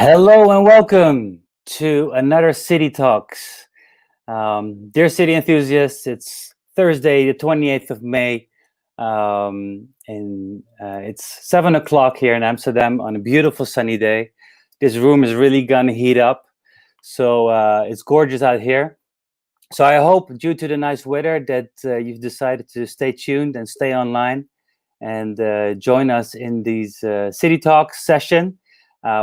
Hello and welcome to another City Talks. Dear city enthusiasts, it's Thursday, the 28th of May, and it's 7 o'clock here in Amsterdam on a beautiful sunny day. This room is really gonna heat up, so it's gorgeous out here. So I hope, due to the nice weather, that you've decided to stay tuned and stay online and join us in these City Talks session.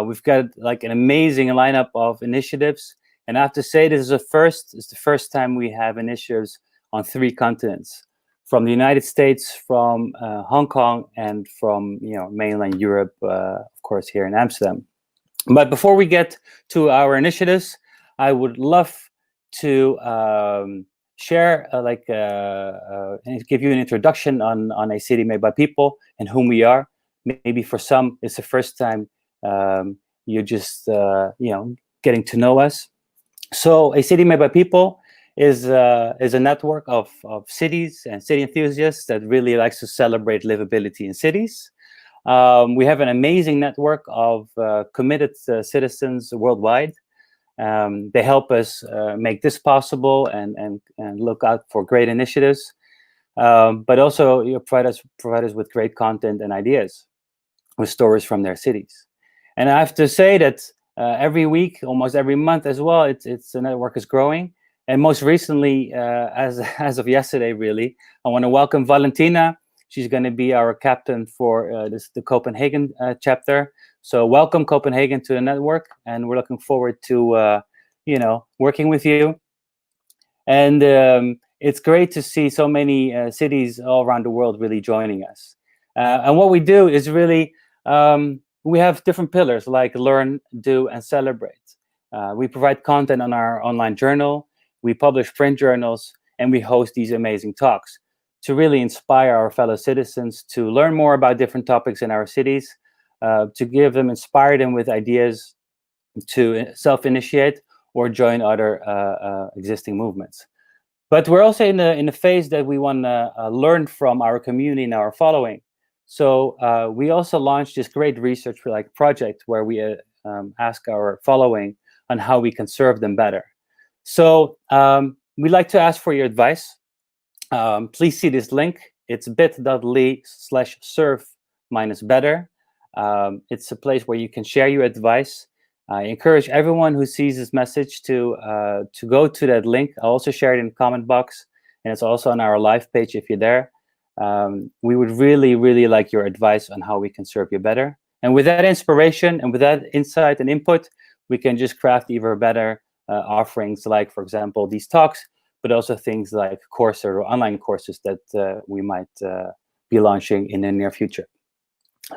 We've got like an amazing lineup of initiatives, and I have to say this is the first. It's the first time we have initiatives on three continents, from the United States, from Hong Kong, and from mainland Europe, of course, here in Amsterdam. But before we get to our initiatives, I would love to share, and give you an introduction on a city made by people and whom we are. Maybe for some, it's the first time you're just getting to know us. So, a city made by people is a network of cities and city enthusiasts that really likes to celebrate livability in cities. We have an amazing network of committed citizens worldwide. They help us make this possible and look out for great initiatives, but also provide us with great content and ideas with stories from their cities. And I have to say that every week, almost every month as well, the network is growing. And most recently, as of yesterday, really, I want to welcome Valentina. She's going to be our captain for the Copenhagen chapter. So welcome Copenhagen to the network, and we're looking forward to working with you. And it's great to see so many cities all around the world really joining us. And what we do is really we have different pillars like learn, do, and celebrate. We provide content on our online journal. We publish print journals, and we host these amazing talks to really inspire our fellow citizens to learn more about different topics in our cities, to inspire them with ideas to self-initiate or join other existing movements. But we're also in a phase that we want to learn from our community and our following. So we also launched this great research project where we ask our following on how we can serve them better. So we'd like to ask for your advice. Please see this link. It's bit.ly/serve-better. It's a place where you can share your advice. I encourage everyone who sees this message to go to that link. I'll also share it in the comment box, and it's also on our live page if you're there. We would really, really like your advice on how we can serve you better. And with that inspiration and with that insight and input, we can just craft even better offerings, like, for example, these talks, but also things like courses or online courses that we might be launching in the near future.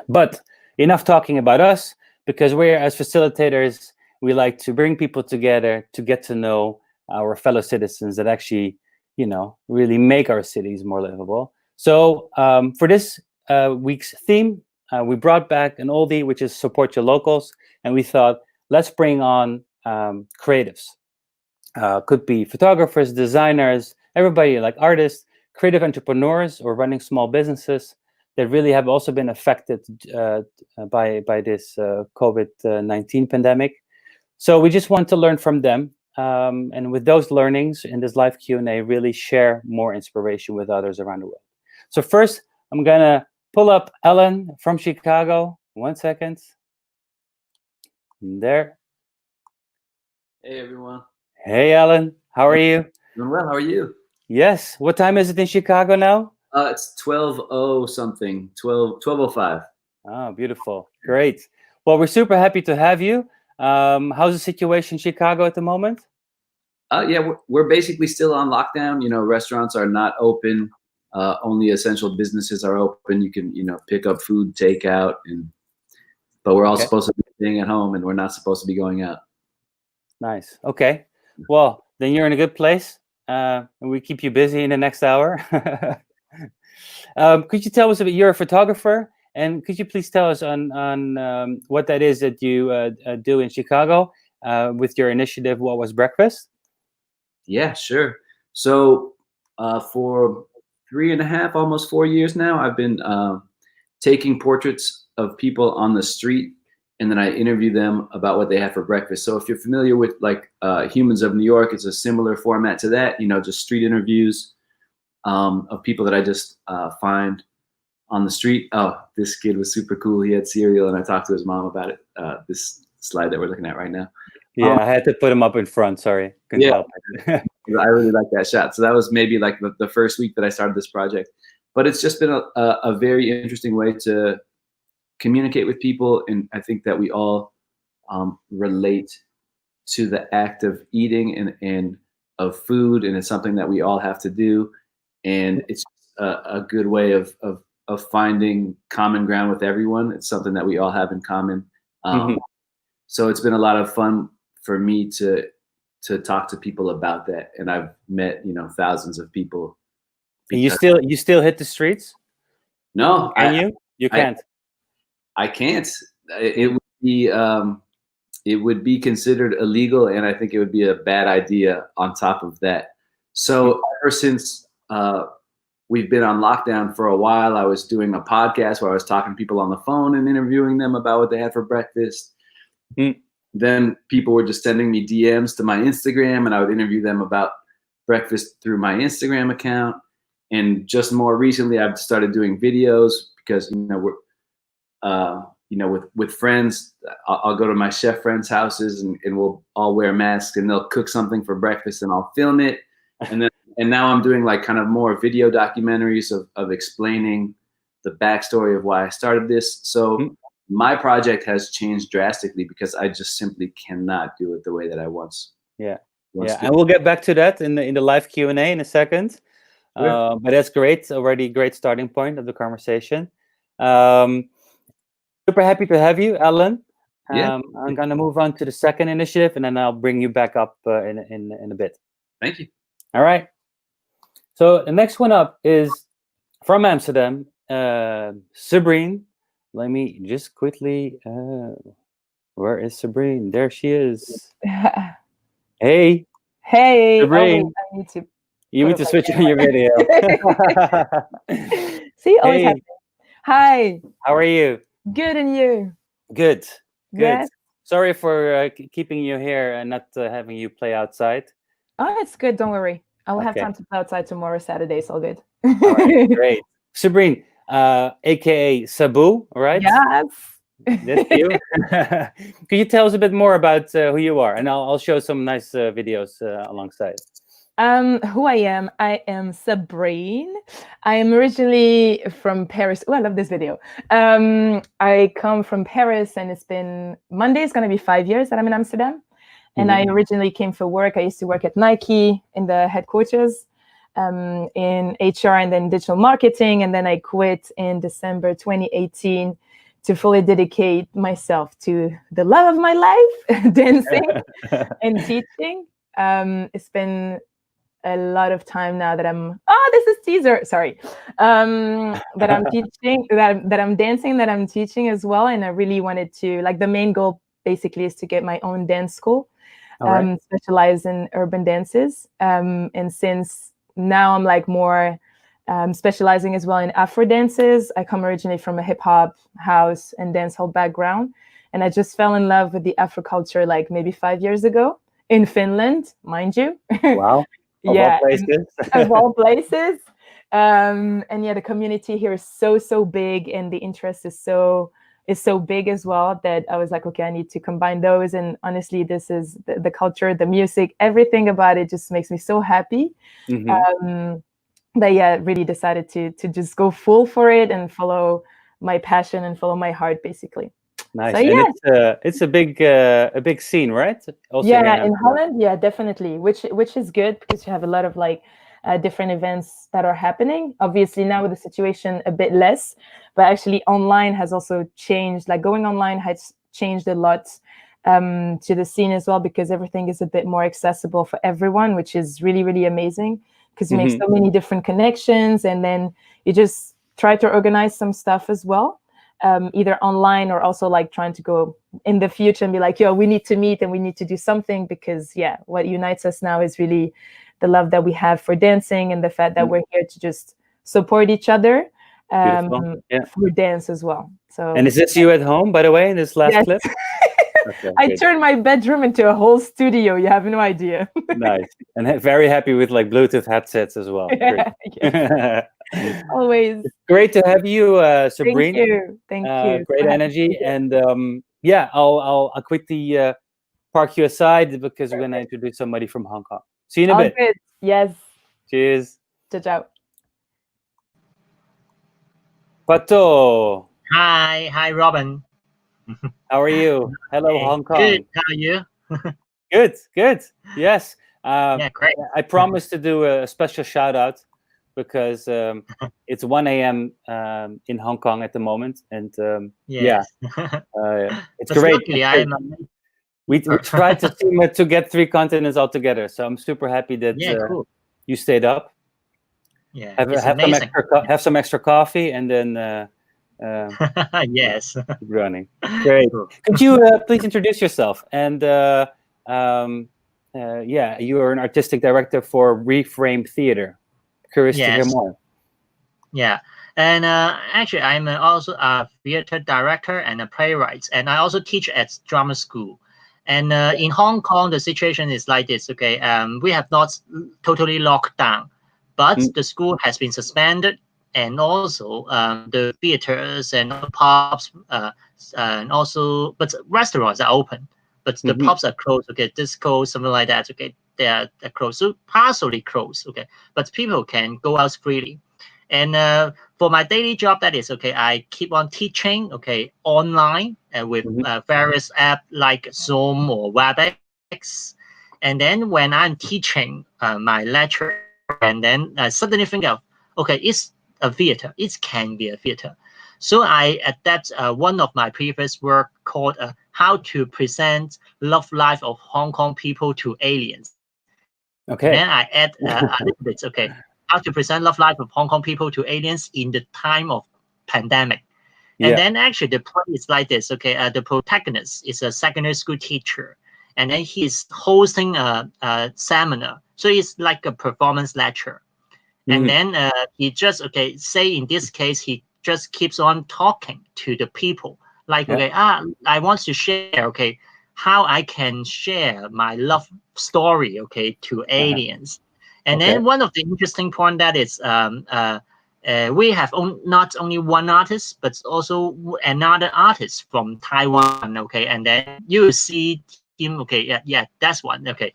But enough talking about us, because we're, as facilitators, we like to bring people together to get to know our fellow citizens that actually, really make our cities more livable. So for this week's theme, we brought back an oldie, which is support your locals. And we thought, let's bring on creatives. Could be photographers, designers, everybody, like artists, creative entrepreneurs, or running small businesses that really have also been affected by this COVID-19 pandemic. So we just want to learn from them. And with those learnings in this live Q&A, really share more inspiration with others around the world. So first, I'm going to pull up Ellen from Chicago. 1 second. There. Hey, everyone. Hey, Ellen. How are you? Doing well. How are you? Yes. What time is it in Chicago now? It's 12:00 something, 12:05. Oh, beautiful. Great. Well, we're super happy to have you. How's the situation in Chicago at the moment? Yeah, we're basically still on lockdown. Restaurants are not open. Only essential businesses are open. You can, pick up food, takeout, but we're all supposed to be staying at home, and we're not supposed to be going out. Nice. Okay. Well, then you're in a good place. And we keep you busy in the next hour. Could you tell us a bit? You're a photographer, and could you please tell us on what that is that you do in Chicago with your initiative? What Was Breakfast? Yeah, sure. So for 3.5, almost 4 years now, I've been taking portraits of people on the street and then I interview them about what they had for breakfast. So if you're familiar with like Humans of New York, it's a similar format to that, just street interviews of people that I just find on the street. Oh, this kid was super cool. He had cereal, and I talked to his mom about it. This slide that we're looking at right now. Yeah, I had to put him up in front. Sorry, couldn't help it. I really like that shot. So that was maybe like the first week that I started this project. But it's just been a very interesting way to communicate with people, and I think that we all relate to the act of eating and of food, and it's something that we all have to do, and it's a good way of finding common ground with everyone. It's something that we all have in common. So it's been a lot of fun for me to talk to people about that, and I've met thousands of people. You still hit the streets? No, you can't. I can't. It would be considered illegal, and I think it would be a bad idea on top of that. So ever since we've been on lockdown for a while, I was doing a podcast where I was talking to people on the phone and interviewing them about what they had for breakfast. Then people were just sending me DMs to my Instagram, and I would interview them about breakfast through my Instagram account. And just more recently, I've started doing videos because we're with friends. I'll go to my chef friends' houses, and we'll all wear masks, and they'll cook something for breakfast, and I'll film it. And now I'm doing like kind of more video documentaries of explaining the backstory of why I started this. So my project has changed drastically because I just simply cannot do it the way that I once. Yeah. And we'll get back to that in the live Q&A in a second. But that's great. Already great starting point of the conversation. Super happy to have you, Alan. I'm going to move on to the second initiative, and then I'll bring you back up in a bit. Thank you. All right. So the next one up is from Amsterdam, Sabrine. Let me just quickly. Where is Sabrine? There she is. Hey. Sabrine. I need to. You need to switch on your video. See, always happening. Hi. How are you? Good, and you? Good. Yes. Sorry for keeping you here and not having you play outside. Oh, it's good. Don't worry. I'll have time to play outside tomorrow, Saturday. It's all good. All right, great. Sabrine, aka Sabu, right? Yes. That's you. Could you tell us a bit more about who you are? And I'll show some nice videos alongside. Who I am Sabrine. I am originally from Paris. Oh, I love this video. I come from Paris, and Monday is going to be 5 years that I'm in Amsterdam. And I originally came for work. I used to work at Nike in the headquarters in HR and then digital marketing. And then I quit in December 2018 to fully dedicate myself to the love of my life, dancing and teaching. It's been a lot of time now that this is teaser, sorry. That I'm teaching, that I'm dancing, that I'm teaching as well. And I really wanted to, the main goal basically is to get my own dance school, specialize in urban dances. And since now I'm more specializing as well in Afro dances. I come originally from a hip hop, house, and dancehall background. And I just fell in love with the Afro culture maybe 5 years ago in Finland, mind you. Wow. Of all places. Of all places. And the community here is so big, and the interest is so big as well, that I was like, okay, I need to combine those. And honestly, this is the culture, the music, everything about it just makes me so happy. That really decided to just go full for it and follow my passion and follow my heart, basically. Nice. So, and it's a big scene, right? Also in Holland, definitely. Which is good because you have a lot of different events that are happening. Obviously now with the situation a bit less, but actually online has also changed. Going online has changed a lot to the scene as well, because everything is a bit more accessible for everyone, which is really, really amazing, because you make so many different connections, and then you just try to organize some stuff as well. Either online or also trying to go in the future and be yo, we need to meet and we need to do something, because what unites us now is really the love that we have for dancing and the fact that we're here to just support each other. Beautiful. Yeah. for dance as well. So And is this you at home, by the way, in this last yes. clip? Okay, I good. turned my bedroom into a whole studio. You have no idea. Nice. And very happy with like Bluetooth headsets as well. Great. Yes, always. Great to have you, Thank Sabrine. you. Thank you. Great So happy to energy. be here. And yeah, I'll quickly park you aside because we're going to introduce somebody from Hong Kong. See you in a All bit. good. Yes. Cheers. Ciao, ciao. Pato, Hi, Robin. how are you? Hello, Hey, Hong good. Kong. How are you? Good. Yes. Yeah, great. I promised to do a special shout out because it's 1 a.m. In Hong Kong at the moment. And yeah, Yes. it's But great. luckily, I am. We tried to get 3 continents all together. So I'm super happy that Yeah, cool. you stayed up. Yeah, Have it's some amazing. have some extra coffee and then Yes. keep running. Great. Cool. Could you please introduce yourself? And yeah, you are an artistic director for Reframe Theater. Curious to hear Yes. more. Yeah. And actually, I'm also a theater director and a playwright, and I also teach at drama school. And in Hong Kong, the situation is like this. Okay, we have not totally locked down, but the school has been suspended, and also the theaters and pubs, and also, but restaurants are open, but the pubs are closed. Okay, disco, something like that. Okay, they're closed, so partially closed. Okay, but people can go out freely. And for my daily job, that is okay. I keep on teaching, okay, online with various apps like Zoom or WebEx. And then when I'm teaching my lecture, and then I suddenly think of, okay, it's a theater. It can be a theater. So I adapt one of my previous work called "How to Present Love Life of Hong Kong People to Aliens." Okay. And then I add a little bit, okay, how to present love life of Hong Kong people to aliens in the time of pandemic. And then actually the play is like this, okay, the protagonist is a secondary school teacher, and then he's hosting a seminar. So it's like a performance lecture. And then he just, okay, say in this case, he just keeps on talking to the people. Like, okay, I want to share, okay, how I can share my love story, okay, to aliens. And then one of the interesting point that is we have not only one artist, but also another artist from Taiwan, okay. And then you see him, okay, yeah, that's one, okay,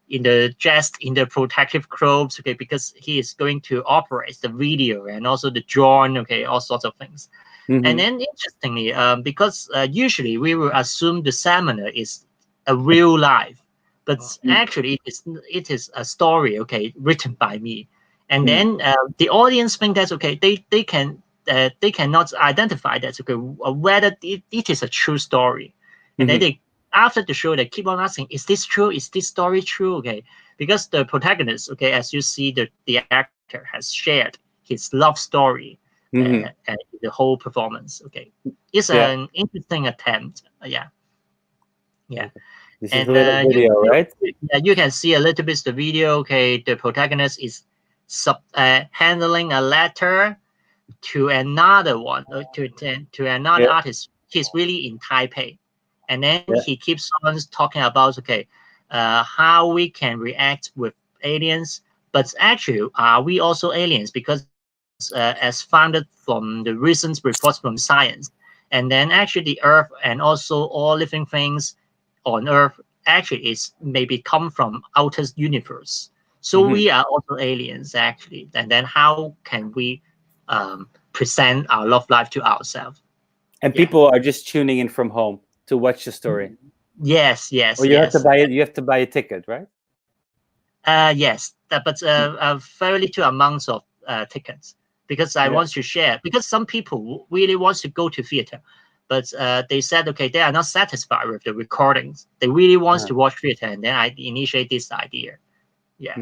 in the dressed in the protective clothes, okay, because he is going to operate the video and also the drone, okay, all sorts of things. And then interestingly, because usually we will assume the seminar is a real life, but actually it is a story, okay, written by me. And then the audience think that's okay. They cannot identify that, okay, whether it is a true story. And then they, after the show, they keep on asking, is this true? Is this story true? Okay, because the protagonist, okay, as you see, the actor has shared his love story and the whole performance. Okay, it's an interesting attempt. Yeah. This And is a little video, right? you can see a little bit the video. Okay, the protagonist is handling a letter to another one, to another artist. He's really in Taipei, and then he keeps on talking about, okay, how we can react with aliens, but actually are we also aliens? Because as founded from the recent reports from science, and then actually the Earth and also all living things on Earth actually is maybe come from outer universe. So we are also aliens actually, and then how can we present our love life to ourselves? And people are just tuning in from home to watch the story. Yes. Or you have to buy it. You have to buy a ticket, right? Yes, but very little amounts of tickets, because I want to share. Because some people really want to go to theater, but they said, okay, they are not satisfied with the recordings. They really want to watch theater, and then I initiate this idea. Yeah.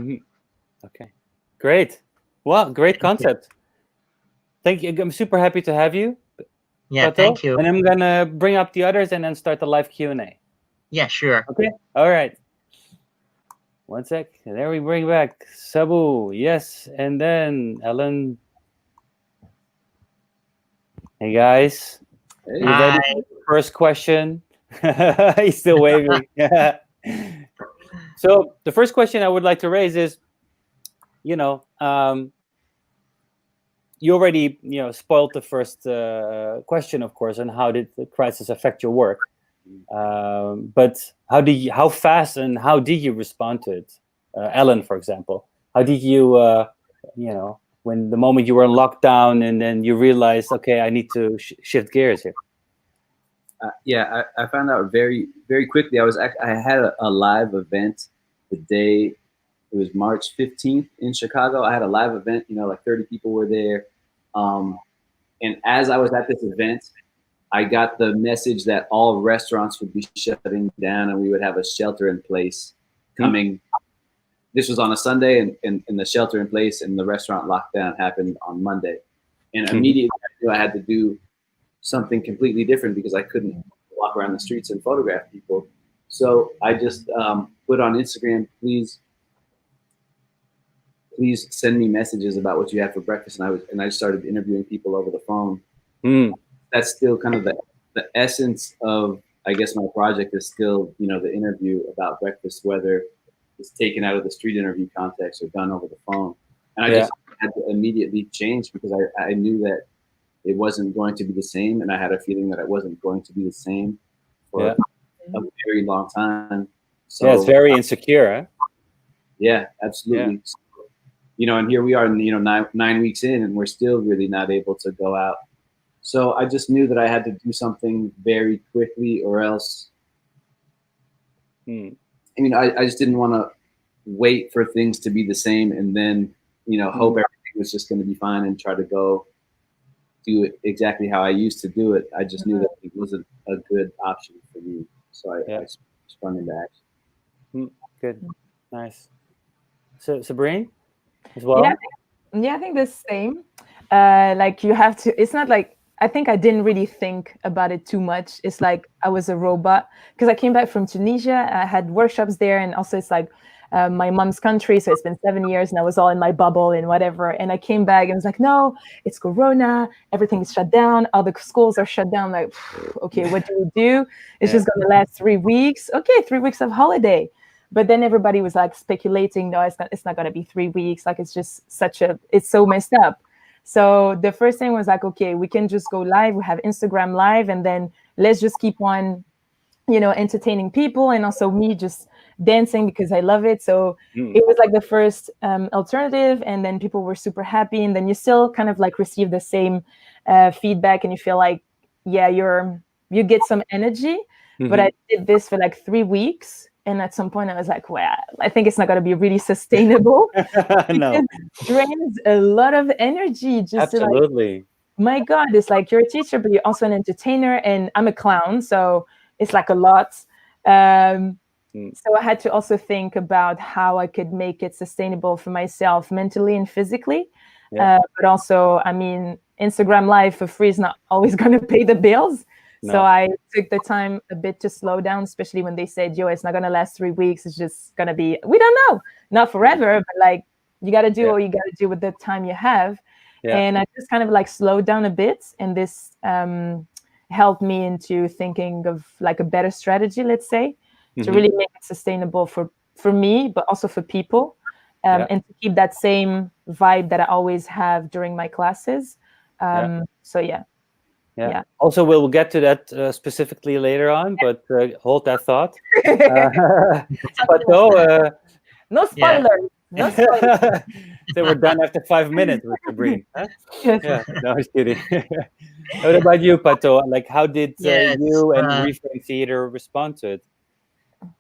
Okay. Great. Well, great concept. Thank you. I'm super happy to have you. Yeah, Pato. thank you. And I'm gonna bring up the others and then start the live Q&A. Yeah, sure. Okay. All right. One sec. And there we bring back Sabu. Yes. And then Ellen. Hey guys, Hey. you ready for the first question? He's still waving. So the first question I would like to raise is, you already spoiled the first question, of course, on how did the crisis affect your work. But how fast and how did you respond to it? Ellen, for example, how did you, when the moment you were in lockdown and then you realized, okay, I need to shift gears here? Yeah, I found out very, very quickly. I had a live event the day, it was March 15th in Chicago. I had a live event, like 30 people were there. And as I was at this event, I got the message that all restaurants would be shutting down and we would have a shelter in place coming. This was on a Sunday, and the shelter in place and the restaurant lockdown happened on Monday. And immediately I knew I had to do something completely different because I couldn't walk around the streets and photograph people. So I just put on Instagram, please send me messages about what you had for breakfast. And I started interviewing people over the phone. That's still kind of the essence of, I guess, my project is still, the interview about breakfast, whether it's taken out of the street interview context or done over the phone. And I just had to immediately change because I knew that it wasn't going to be the same. And I had a feeling that it wasn't going to be the same for a very long time. So it's very insecure, huh? Yeah, absolutely. Yeah. And here we are, 9 weeks in, and we're still really not able to go out. So I just knew that I had to do something very quickly, or else. I just didn't want to wait for things to be the same and then, hope everything was just going to be fine and try to go do it exactly how I used to do it. I just knew that it wasn't a good option for me. So I sprung into action. Good. Nice. So Sabrine as well? Yeah, I think the same. Like you have to, it's not like, I think I didn't really think about it too much. It's like I was a robot because I came back from Tunisia. I had workshops there, and also it's like my mom's country. So it's been 7 years and I was all in my bubble and whatever. And I came back and was like, no, it's Corona. Everything is shut down. All the schools are shut down. Like, okay, what do we do? It's just going to last 3 weeks. Okay, 3 weeks of holiday. But then everybody was like speculating, no, it's not going to be 3 weeks. Like, it's just it's so messed up. So the first thing was like, okay, we can just go live. We have Instagram live, and then let's just keep on, entertaining people, and also me just dancing because I love it. So it was like the first alternative, and then people were super happy. And then you still kind of like receive the same feedback, and you feel like, yeah, you get some energy. But I did this for like 3 weeks. And at some point I was like, well, I think it's not going to be really sustainable. No. It drains a lot of energy. Just Absolutely. To my God, it's like you're a teacher, but you're also an entertainer, and I'm a clown. So it's like a lot. So I had to also think about how I could make it sustainable for myself mentally and physically. But also, I mean, Instagram Live for free is not always going to pay the bills. No. So I took the time a bit to slow down, especially when they said, yo, it's not going to last 3 weeks. It's just going to be, we don't know, not forever, but like you got to do what you got to do with the time you have. And I just kind of like slowed down a bit. And this helped me into thinking of like a better strategy, let's say, to really make it sustainable for me, but also for people. And to keep that same vibe that I always have during my classes. So yeah. Also, we'll get to that specifically later on, but hold that thought. But no, no spoilers. No spoilers. They were done after 5 minutes with Sabrine. Huh? Yeah, no, I was kidding. What about you, Pato? Like, how did you and Reframe Theater respond to it?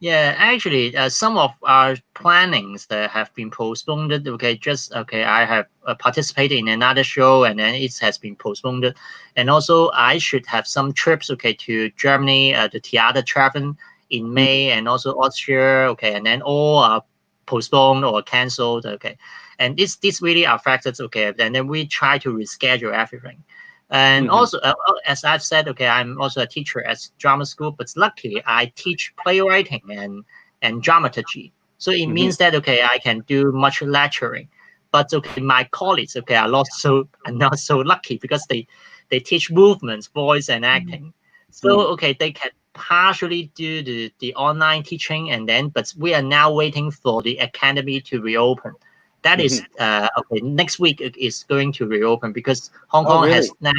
Yeah, actually, some of our plannings that have been postponed. I have participated in another show, and then it has been postponed. And also, I should have some trips, to Germany, the theater travel in May, and also Austria, and then all are postponed or cancelled, And this really affected, and then we try to reschedule everything. And also, as I've said, I'm also a teacher at drama school, but luckily I teach playwriting and dramaturgy. So it means that, I can do much lecturing. But, my colleagues, are not so lucky because they teach movements, voice, and acting. So okay, they can partially do the online teaching, and then but we are now waiting for the academy to reopen. That is okay. Next week it is going to reopen because Hong Kong has now,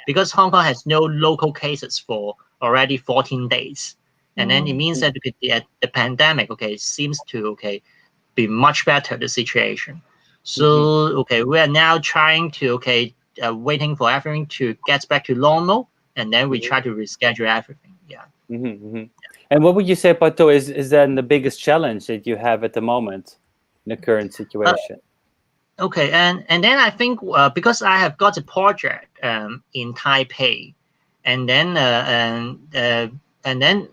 because Hong Kong has no local cases for already 14 days, and then it means that the pandemic seems to be much better, the situation. So we are now trying to waiting for everything to get back to normal, and then we try to reschedule everything. And what would you say, Pato, is then the biggest challenge that you have at the moment in the current situation? And then I think because I have got a project in Taipei, and then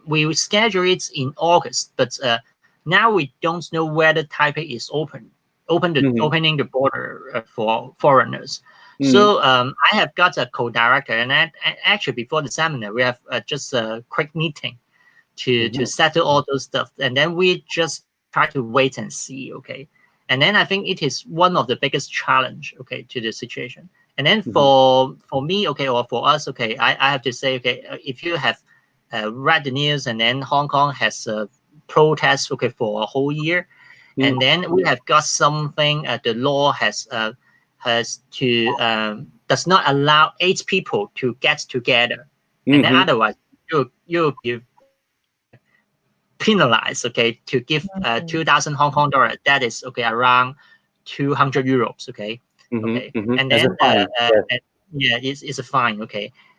we schedule it in August, but now we don't know whether Taipei is opening the border for foreigners. So I have got a co-director, and actually before the seminar we have just a quick meeting to settle all those stuff, and then we just try to wait and see. And then I think it is one of the biggest challenge to the situation. And then for me or for us I have to say if you have read the news, and then Hong Kong has protests for a whole year, and then we have got something the law has to does not allow 8 people to get together, and then otherwise you'll be penalized to give 2,000 Hong Kong dollars. That is around 200 euros. And then it's a fine.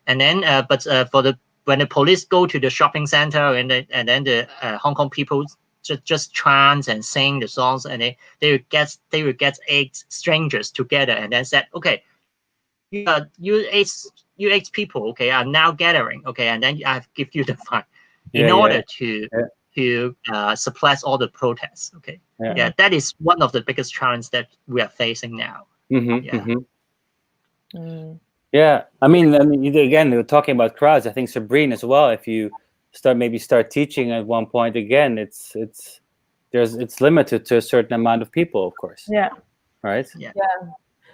And then but when the police go to the shopping center, and then the Hong Kong people just chant and sing the songs, and they will get 8 strangers together, and then said, you 8 people are now gathering, and then I give you the fine in order to suppress all the protests. That is one of the biggest challenges that we are facing now. I mean, again, we're talking about crowds. I think Sabrine as well. If you start teaching at one point, again, it's limited to a certain amount of people, of course. Right.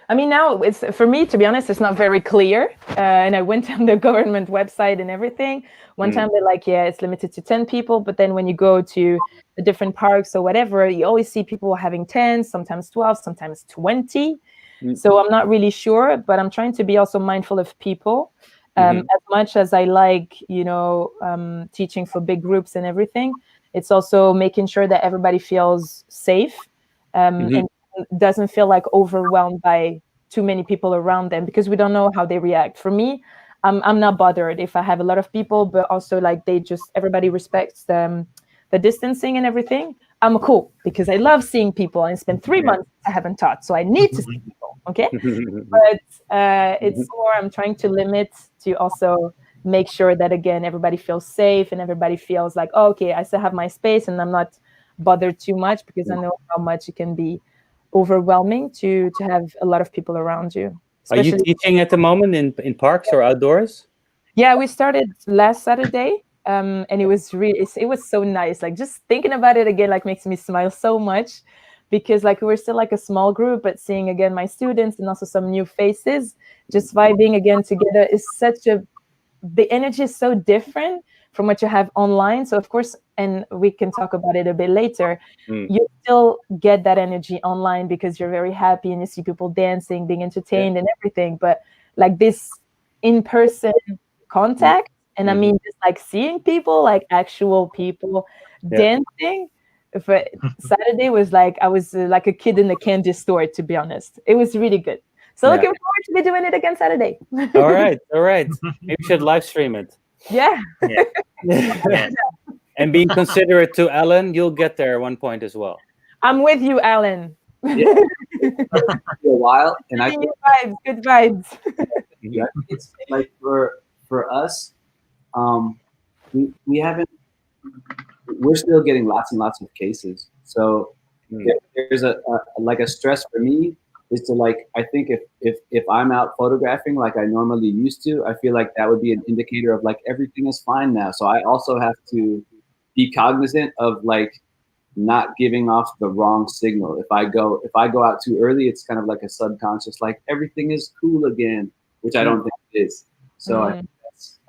I mean, now it's, for me, to be honest, it's not very clear. And I went on the government website and everything. One time they're like, it's limited to 10 people. But then when you go to the different parks or whatever, you always see people having 10, sometimes 12, sometimes 20. So I'm not really sure, but I'm trying to be also mindful of people. As much as I like, teaching for big groups and everything, it's also making sure that everybody feels safe and doesn't feel like overwhelmed by too many people around them, because we don't know how they react. For me, I'm not bothered if I have a lot of people, but also like everybody respects the distancing and everything. I'm cool, because I love seeing people, and it's been 3 months I haven't taught, so I need to see people. But it's more, I'm trying to limit to also make sure that, again, everybody feels safe and everybody feels like, I still have my space and I'm not bothered too much, because I know how much it can be overwhelming to have a lot of people around you. Are you teaching at the moment in parks or outdoors? Yeah, we started last Saturday, and it was so nice. Like, just thinking about it again, like, makes me smile so much, because like we were still like a small group, but seeing again my students and also some new faces, just vibing again together is the energy is so different from what you have online. So of course, and we can talk about it a bit later, you still get that energy online because you're very happy and you see people dancing, being entertained and everything. But like this in-person contact, and I mean just like seeing people, like actual people dancing. But Saturday was like, I was like a kid in a candy store, to be honest. It was really good. So looking forward to be doing it again Saturday. All right. Maybe we should live stream it. Yeah. And being considerate to Alan, you'll get there at one point as well. I'm with you, Alan. For a while, and I think good vibes. It's like for us, we haven't. We're still getting lots and lots of cases. So there's a stress for me is to, like, I think if I'm out photographing like I normally used to, I feel like that would be an indicator of like everything is fine now. So I also have to be cognizant of like not giving off the wrong signal. If I go out too early, it's kind of like a subconscious, like everything is cool again. which I don't think it is. So I think that's,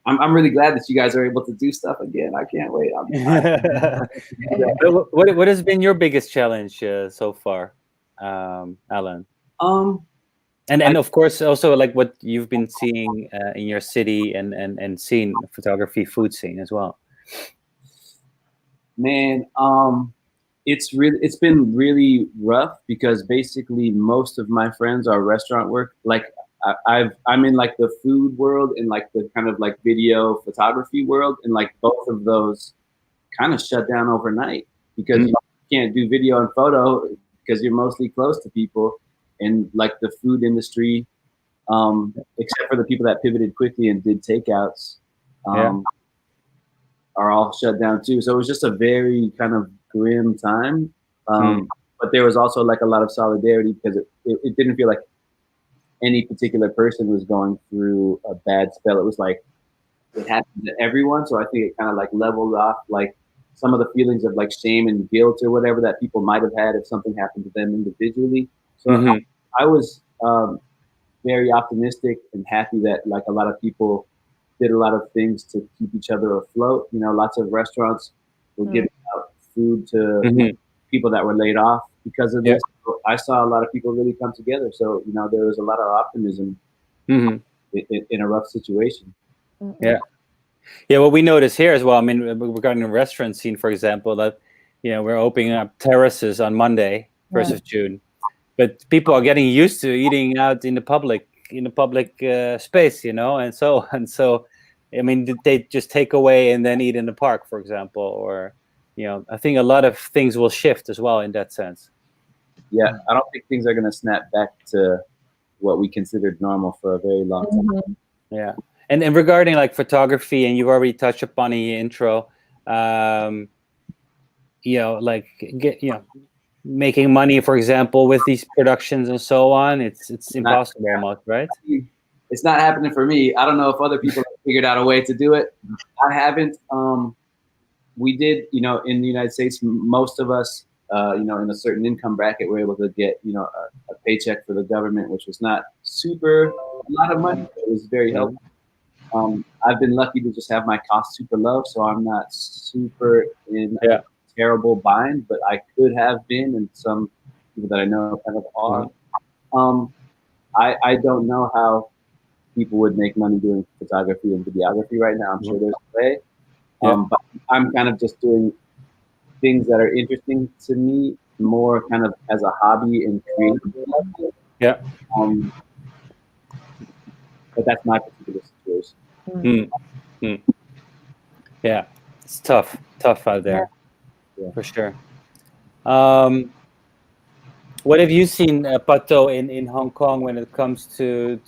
I'm really glad that you guys are able to do stuff again. I can't wait. What has been your biggest challenge so far, Alan? And of course also like what you've been seeing in your city and seeing photography food scene as well. Man, it's been really rough because basically most of my friends are restaurant work. Like I'm in like the food world and like the kind of like video photography world, and like both of those kind of shut down overnight because you can't do video and photo because you're mostly close to people. And like the food industry, except for the people that pivoted quickly and did takeouts, are all shut down too. So it was just a very kind of grim time. But there was also like a lot of solidarity because it didn't feel like any particular person was going through a bad spell. It was like it happened to everyone. So I think it kind of like leveled off like some of the feelings of like shame and guilt or whatever that people might have had if something happened to them individually. So I was very optimistic and happy that like a lot of people did a lot of things to keep each other afloat. You know, lots of restaurants were giving out food to people that were laid off because of this. So I saw a lot of people really come together. So, you know, there was a lot of optimism in a rough situation. Yeah. What we notice here as well, I mean, regarding the restaurant scene, for example, that, you know, we're opening up terraces on Monday, 1st of June, but people are getting used to eating out in the public space, you know, and so I mean, they just take away and then eat in the park, for example, or, you know, I think a lot of things will shift as well in that sense. Yeah, I don't think things are going to snap back to what we considered normal for a very long time. Yeah. And regarding like photography, and you've already touched upon in your intro, you know, like making money, for example, with these productions and so on, it's impossible almost, right? It's not happening for me. I don't know if other people have figured out a way to do it. I haven't. We did, you know, in the United States, most of us, you know, in a certain income bracket, were able to get, you know, a paycheck for the government, which was not super a lot of money, but it was very helpful. I've been lucky to just have my costs super low, so I'm not super in a terrible bind, but I could have been, and some people that I know kind of are. I don't know how people would make money doing photography and videography right now. I'm sure there's a way. But I'm kind of just doing things that are interesting to me, more kind of as a hobby and creative. Yeah. But that's my particular situation. Yeah, it's tough out there, for sure. What have you seen, Pato, in Hong Kong when it comes to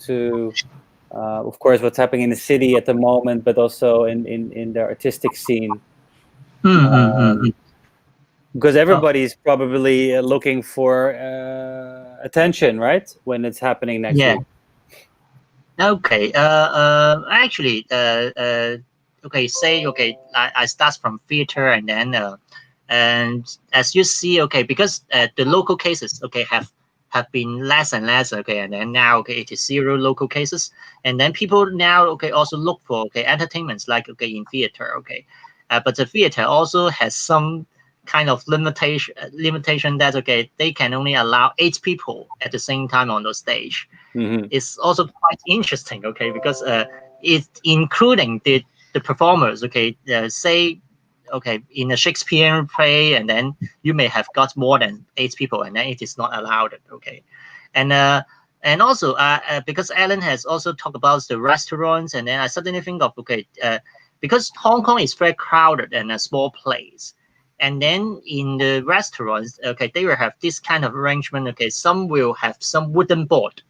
of course, what's happening in the city at the moment, but also in the artistic scene? Because everybody's probably looking for attention, right? When it's happening next week. Okay. Actually, I start from theater, and then and as you see, because the local cases, have been less and less, and then now, it is 0 local cases, and then people now, also look for entertainments like in theater, but the theater also has some kind of limitation that they can only allow 8 people at the same time on the stage. It's also quite interesting, because it's including the performers, say, in a Shakespearean play, and then you may have got more than 8 people, and then it is not allowed, and also because Alan has also talked about the restaurants, and then I suddenly think of because Hong Kong is very crowded and a small place. And then in the restaurants, they will have this kind of arrangement. Some will have some wooden board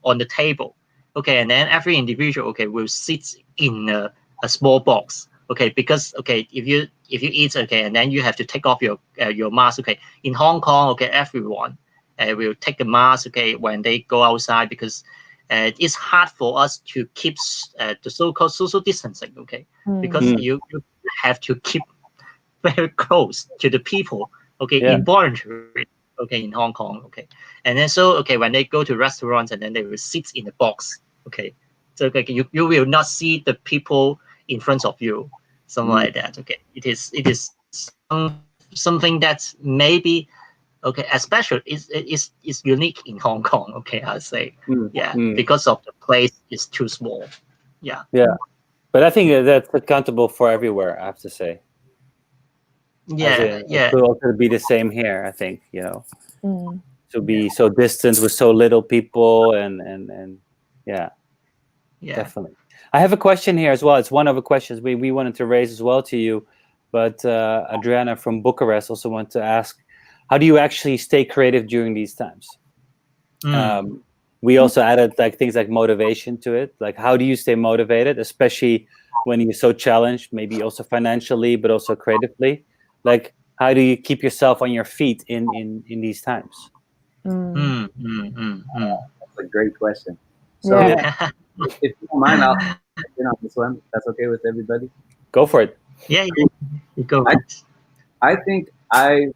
on the table, and then every individual, will sit in a small box, because if you eat, and then you have to take off your mask, in Hong Kong, everyone will take a mask, when they go outside, because it's hard for us to keep the so-called social distancing, because you have to keep very close to the people, involuntary, in Hong Kong, and then so when they go to restaurants, and then they will sit in the box, Okay, so okay, you will not see the people in front of you, something like that. Okay, it is something that's maybe okay, especially is unique in Hong Kong. Okay, I'll say because of the place is too small. Yeah. But I think that's accountable for everywhere, I have to say. Yeah, It will also be the same here, I think, to be so distant with so little people and yeah, definitely. I have a question here as well. It's one of the questions we wanted to raise as well to you, but Adriana from Bucharest also wanted to ask, how do you actually stay creative during these times? We also added like things like motivation to it. Like, how do you stay motivated, especially when you're so challenged, maybe also financially, but also creatively? Like, how do you keep yourself on your feet in these times? That's a great question. So if you don't mind, I'll get on this one. That's okay with everybody? Go for it. Yeah, you go. I think and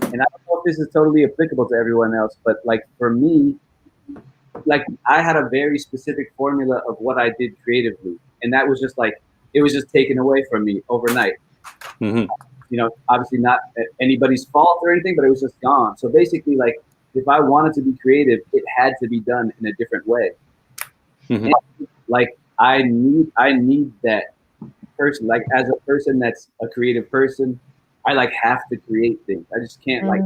I don't know if this is totally applicable to everyone else, but like for me, like I had a very specific formula of what I did creatively, and that was just like it was just taken away from me overnight. Obviously not anybody's fault or anything, but it was just gone. So basically, like if I wanted to be creative, it had to be done in a different way. And, like I need that person. Like as a person that's a creative person, I like have to create things. I just can't like.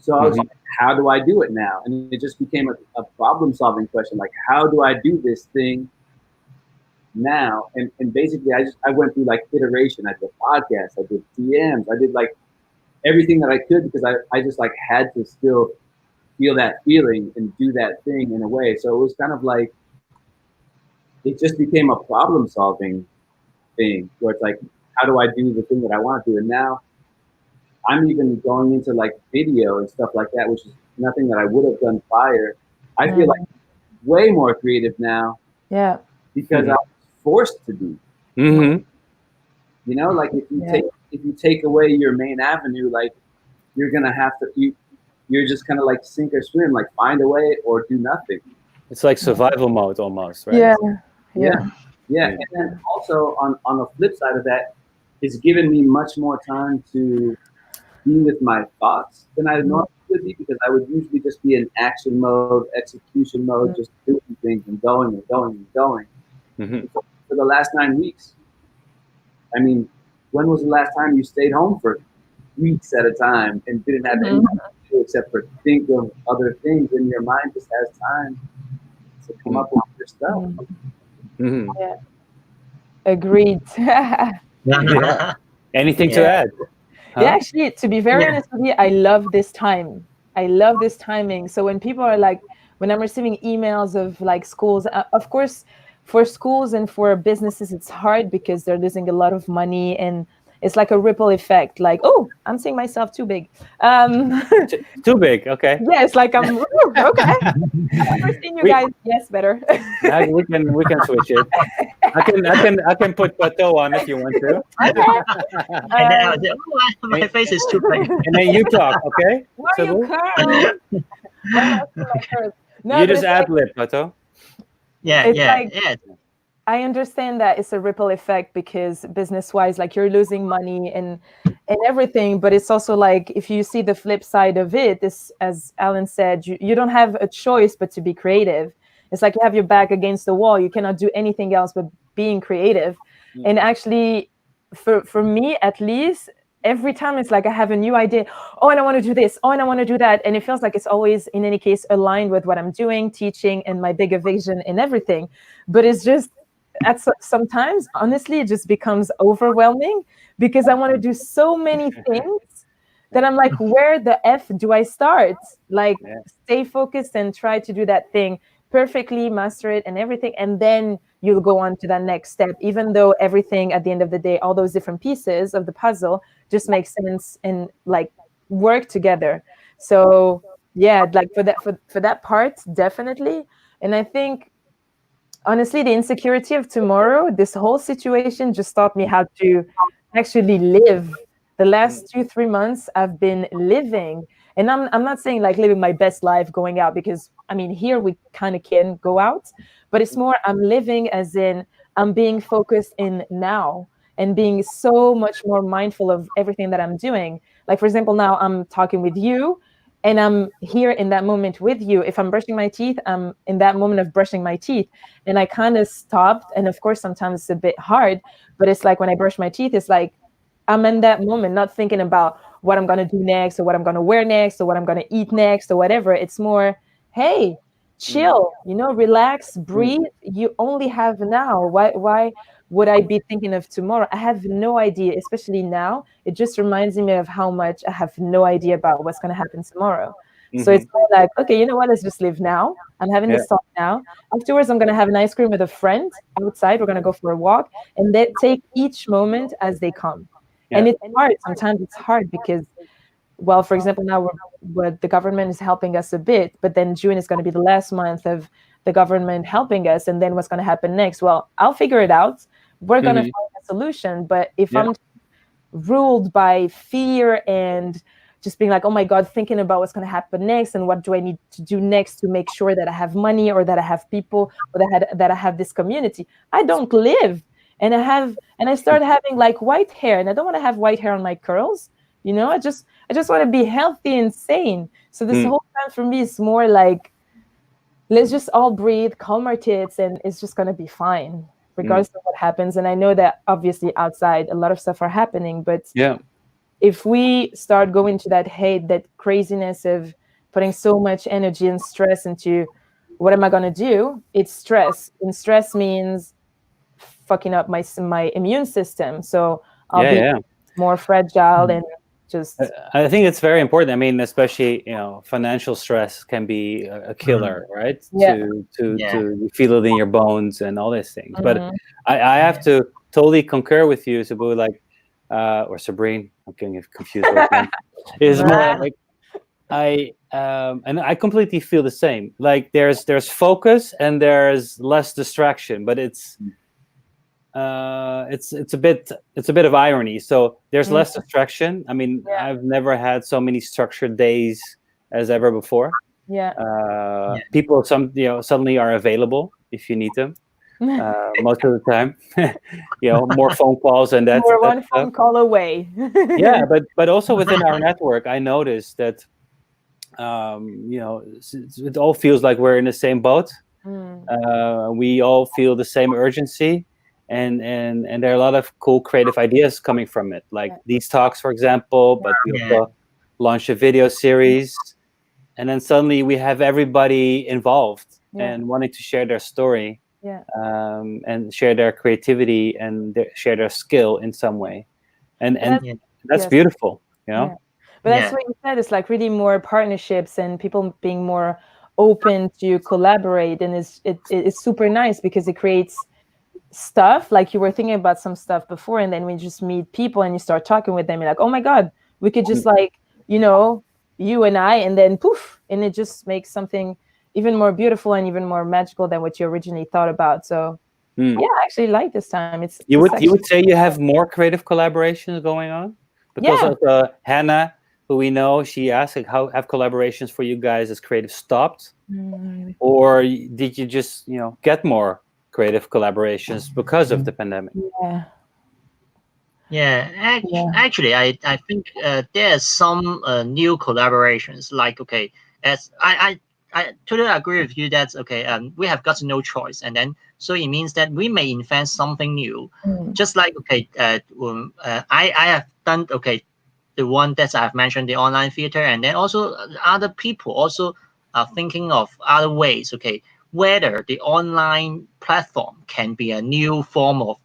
So I was like, how do I do it now? And it just became a problem-solving question. Like, how do I do this thing now? And basically, I went through like iteration. I did podcasts, I did DMs, I did like everything that I could because I just like had to still feel that feeling and do that thing in a way. So it was kind of like, it just became a problem-solving thing where it's like, how do I do the thing that I want to do? And now I'm even going into like video and stuff like that, which is nothing that I would have done prior. I feel like way more creative now. Yeah. Because I was forced to be. Like if you take away your main avenue, like you're gonna have to you're just kind of like sink or swim, like find a way or do nothing. It's like survival mode almost, right? Yeah. And then also on the flip side of that, it's given me much more time to be with my thoughts than I normally would be, because I would usually just be in action mode, execution mode, just doing things and going and going and going. For the last 9 weeks, I mean, when was the last time you stayed home for weeks at a time and didn't have anything to do except for think of other things, and your mind just has time to come up with your stuff? Yeah. Agreed. Anything to add? Yeah, actually, to be very honest with you, I love this time. I love this timing. So when people are like, when I'm receiving emails of like schools, of course, for schools and for businesses, it's hard because they're losing a lot of money, and it's like a ripple effect. Like, oh, I'm seeing myself too big. Too big, okay. Yeah, it's like I'm okay. I've never seen you guys. Yes, better. we can switch it. I can put plateau on if you want to. And then my face is too big. And then you talk, okay? Why you you just ad lib, plateau. Yeah. I understand that it's a ripple effect because business-wise, like you're losing money and everything, but it's also like if you see the flip side of it, this, as Alan said, you don't have a choice but to be creative. It's like you have your back against the wall. You cannot do anything else but being creative. And actually, for me at least, every time it's like I have a new idea. Oh, and I want to do this. Oh, and I want to do that. And it feels like it's always, in any case, aligned with what I'm doing, teaching, and my bigger vision and everything. But it's just, sometimes, honestly, it just becomes overwhelming because I want to do so many things that I'm like, where the F do I start? Like, stay focused and try to do that thing perfectly, master it and everything. And then you'll go on to that next step, even though everything at the end of the day, all those different pieces of the puzzle just make sense and like work together. So yeah, like for that part, definitely. And I think, honestly, the insecurity of tomorrow, this whole situation just taught me how to actually live. The last 2-3 months I've been living, And I'm not saying like living my best life going out, because I mean, here we kind of can go out, but it's more I'm living as in I'm being focused in now and being so much more mindful of everything that I'm doing. Like, for example, now I'm talking with you and I'm here in that moment with you. If I'm brushing my teeth, I'm in that moment of brushing my teeth. And I kind of stopped. And of course, sometimes it's a bit hard, but it's like when I brush my teeth, it's like I'm in that moment, not thinking about what I'm going to do next or what I'm going to wear next or what I'm going to eat next or whatever. It's more, hey, chill, relax, breathe. You only have now. Why would I be thinking of tomorrow? I have no idea, especially now. It just reminds me of how much I have no idea about what's going to happen tomorrow. So it's more like, okay, you know what? Let's just live now. I'm having this talk now. Afterwards, I'm going to have an ice cream with a friend outside. We're going to go for a walk and then take each moment as they come. And it's hard. Sometimes it's hard because, well, for example, now the government is helping us a bit, but then June is going to be the last month of the government helping us. And then what's going to happen next? Well, I'll figure it out. We're going to find a solution. But if I'm ruled by fear and just being like, oh my God, thinking about what's going to happen next and what do I need to do next to make sure that I have money or that I have people or that I have this community, I don't live. And I started having like white hair, and I don't want to have white hair on my curls. I just want to be healthy and sane. So this whole time for me is more like, let's just all breathe, calm our tits, and it's just going to be fine, regardless of what happens. And I know that obviously outside a lot of stuff are happening, but if we start going to that hate, that craziness of putting so much energy and stress into what am I going to do, it's stress. And stress means fucking up my immune system, so I'll be more fragile and just. I think it's very important. I mean, especially financial stress can be a killer, right? To you feel it in your bones and all these things. But I have to totally concur with you, Sabu, like or Sabrine. I'm getting confused. Is more like and I completely feel the same. Like there's focus and there's less distraction, but it's a bit of irony. So there's less distraction. I mean, I've never had so many structured days as ever before. People suddenly are available if you need them. Most of the time, more phone calls and that. We're one phone call away. but also within our network, I noticed that it all feels like we're in the same boat. We all feel the same urgency. And there are a lot of cool creative ideas coming from it, like these talks, for example. But we also launched a video series, and then suddenly we have everybody involved and wanting to share their story, and share their creativity and share their skill in some way, and that's beautiful, But that's what you said. It's like really more partnerships and people being more open to collaborate, and it's super nice because it creates stuff. Like you were thinking about some stuff before, and then we just meet people and you start talking with them, you're like, oh my God, we could just like you and I, and then poof, and it just makes something even more beautiful and even more magical than what you originally thought about. So I actually like this time. You would say you have more creative collaborations going on because of Hannah, who we know, she asked like, how have collaborations for you guys as creative stopped, or did you just get more creative collaborations because of the pandemic? Actually, I think there's some new collaborations. Like, as I totally agree with you that we have got no choice, and then so it means that we may invent something new. Just like I have done the one that I've mentioned, the online theater, and then also other people also are thinking of other ways. Whether the online platform can be a new form of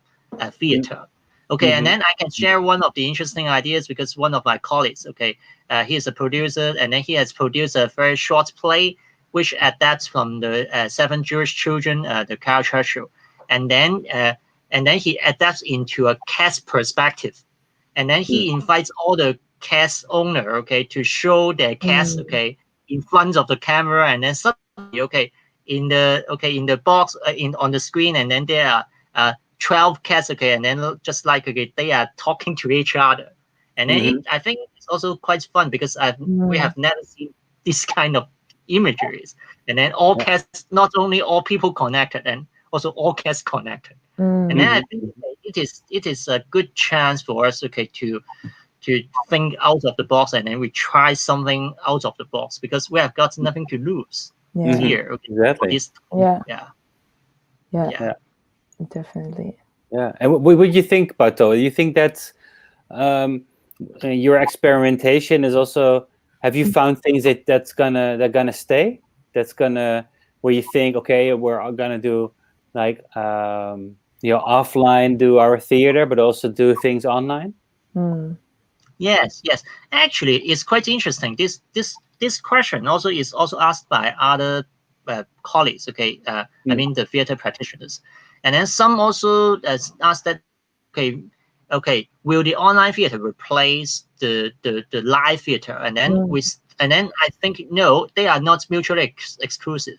theater. And then I can share one of the interesting ideas because one of my colleagues, he is a producer, and then he has produced a very short play which adapts from the 7 Jewish Children, the Carol Churchill, and then he adapts into a cast perspective, and then he invites all the cast owner, to show their cast, in front of the camera, and then suddenly, in the box on the screen, and then there are 12 cats, and then just like they are talking to each other, and then I think it's also quite fun because we have never seen this kind of imageries, and then all cats, not only all people connected, and also all cats connected. And then I think it is a good chance for us, okay, to think out of the box, and then we try something out of the box because we have got nothing to lose here. Okay, Exactly. this, yeah, definitely. Yeah. And what would you think, Pato? Do you think that your experimentation is also? Have you found things that's gonna stay? That's gonna where you think, okay, we're gonna do like offline, do our theater, but also do things online. Yes. Actually, it's quite interesting. This question also is also asked by other colleagues. Okay, I mean the theater practitioners, and then some also ask that. Okay. Will the online theater replace the live theater? And then I think no, they are not mutually exclusive.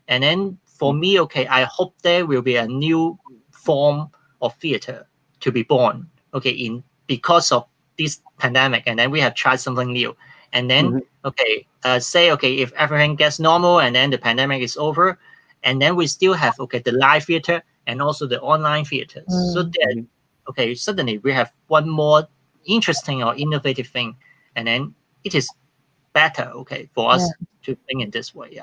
And then for me, okay, I hope there will be a new form of theater to be born. Okay, because of this pandemic, and then we have tried something new. And then if everything gets normal, and then the pandemic is over, and then we still have the live theater and also the online theaters. So that suddenly we have one more interesting or innovative thing, and then it is better for us to think in this way.